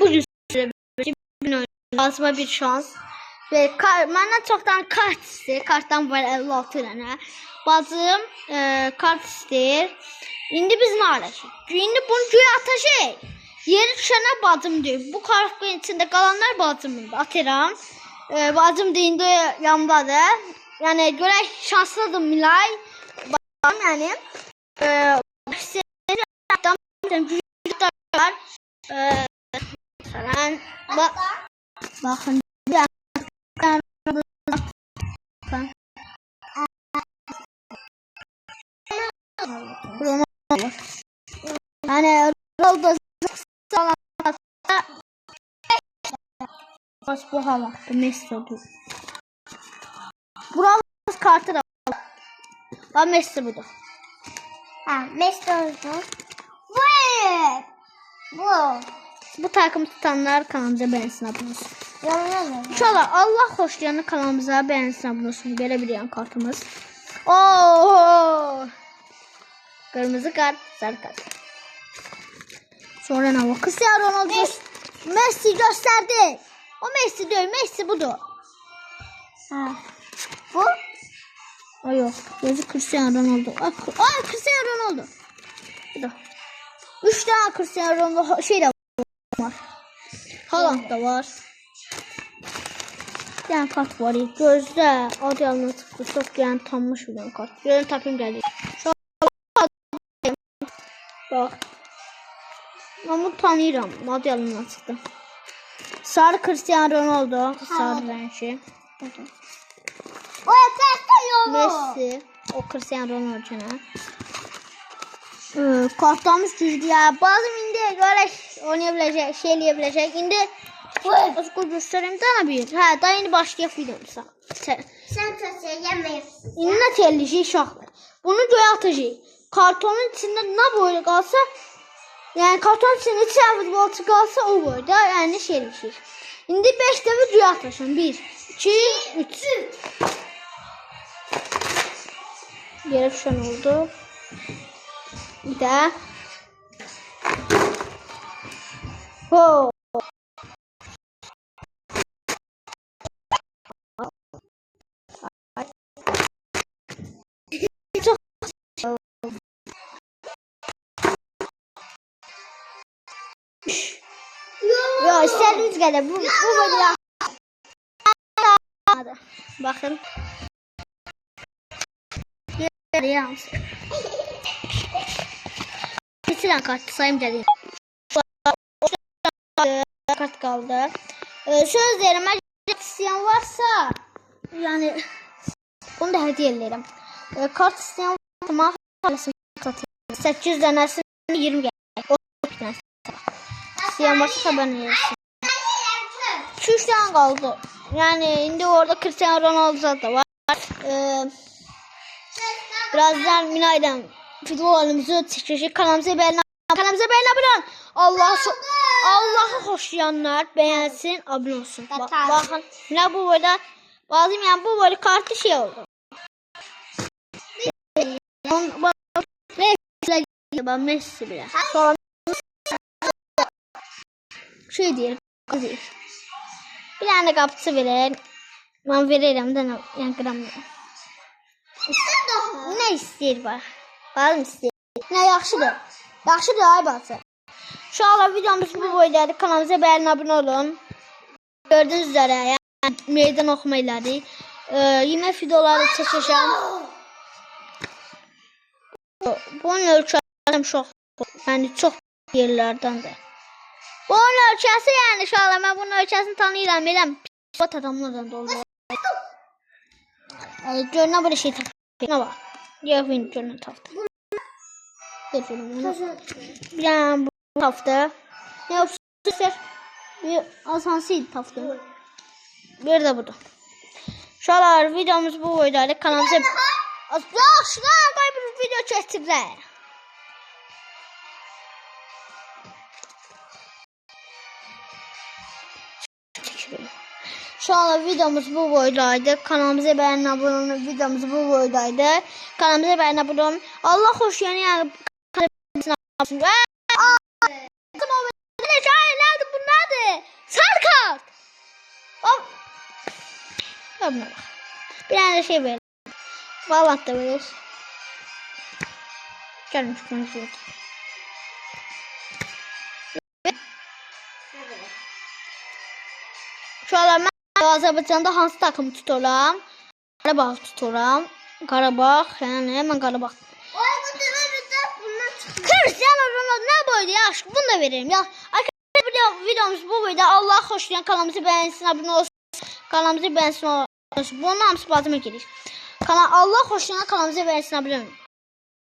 Bugün yazma bir şans. Ve məndən çoxdan kart istəyir. Kartdan var 56 dənə. Bacım kart istəyir. İndi biz nə alacağıq? İndi bunu göyə atacağıq. Yeri düşənə bacım deyir. Bu kartın içində qalanlar bacımındır. Atıram. Bacım da indi yanımdadır. Yəni görək şanslıdır Milay. Bacım yəni. Bakın. Yani Ronaldo bu hava Messi oldu. Buranın kartı da var. Messi budur. Ha, Messi oldu. Bu takım tutanlar kanalımıza beğensin abone olsun. Yalan. İnşallah Allah hoşlayanı kanalımıza beğensin abone olsun. Böyle bir yan kartımız. Oo! Kırmızı kart, sarı kart. Sonra ne var? Cristiano Ronaldo Messi gösterdi. O Messi değil, Messi budur. Ha. Bu? Ay yok. Gözü Cristiano Ronaldo. Ay Cristiano Ronaldo. Bu da. 3 tane Cristiano Ronaldo şey de var. Haaland da var. Bir tane kart var. Gözde adı yanına çıktı. Çok yani tanmış bir tane kart. Görün tapayım geldi. Şu an bak. Ben bunu tanıyorum. Adı yanına çıktı. Sarı Cristiano Ronaldo. Sarı rengi. O kartı Messi. O Cristiano Ronaldo. Kartlarımız güçlü ya. Bazı indi böyle oynayabilecek, şeyleyebilecek. İndi Özgür göstereyim sana bir. Ha, daha yeni başlayıp videomuza. Sen yemeyiz. İndi ne telli şahlı. Bunu göğe atacağız. Kartonun içinde ne böyle kalsa, yani kartonun içinde futbolcu kalsa o boyda yani şeyleşir. İndi 5 defa göğe atacağım. 1, 2, 3. Yere düşen oldu. Bir de. Ho. Çok. Yo, istediğiniz kadar bu böyle. Bakın. Yalnız. Kesilen kart sayım dedi. Kart kaldı. Sözlerime isteyen varsa yani bunu da hediye ederim. Kart isteyen varsa 800 denesin 20 gelir. İsteyen varsa haber verirsin. 3 tane kaldı. Yani indi orada Cristiano Ronaldo da var. Birazdan Minay'dan videolarımızı çekecek. Kanalımıza beğenin. Allah'ı hoşlayanlar beğensin, abone olsun. Bakın Minay bu böyle bazı yani bu böyle kartı şey oldu. Messi bile. Sonra şey diyelim. Bir tane kapısı verin. Ben veririm de yani kıramıyorum. Ne istəyir bax. Bazım istəyir. Nə yaxşıdır. Yaxşıdır ay bacı. Şu an videomuz bu boydadır. Kanalımıza beğenin, abone olun. Gördüğünüz üzere yani meydan oxuma elədik. Yine videoları çəkəcəm. Bunun ölçüsü çox. Yəni çox yerlərdəndir. Bunun ölçüsü yəni inşallah mən bunun ölçüsünü tanıyıram. Eləm psixot adamlardan dolu. Görünə böyle şey ne var? Yavrum görünə taftı. Bir tane bu taftı. Ne yapsın? Bir asansiydi taftı. Bir de budur. Şu an videomuz bu boydaydı. Kanalımıza... Şuna bir video çektikler. Şu an videomuz bu boydaydı. Kanalımıza beğenin, abone olun. Videomuz bu boydaydı. Kanalımıza beğenin, abone olun. Allah hoş yani. Nerede bunlar? Öpme bak. Bir tane şey ver. Vallahi da verir. Gelmiş konuşuyor. Şu an ben Azerbaycan'da hansı takımı tuturam? Qarabağ tuturam. Qarabağ, yani hemen Qarabağ. Oy bu televizyon bundan çıkıyor. Cristiano Ronaldo ne boydu ya? Aşk bunu da veririm ya. Arkadaşlar videomuz bu boyda. Allah hoşlayan kanalımızı beğensin, abone olsun. Kanalımızı beğensin olsun. Bunun hamısı batıma gelir. Allah hoşlayan kanalımızı beğensin, abone olun.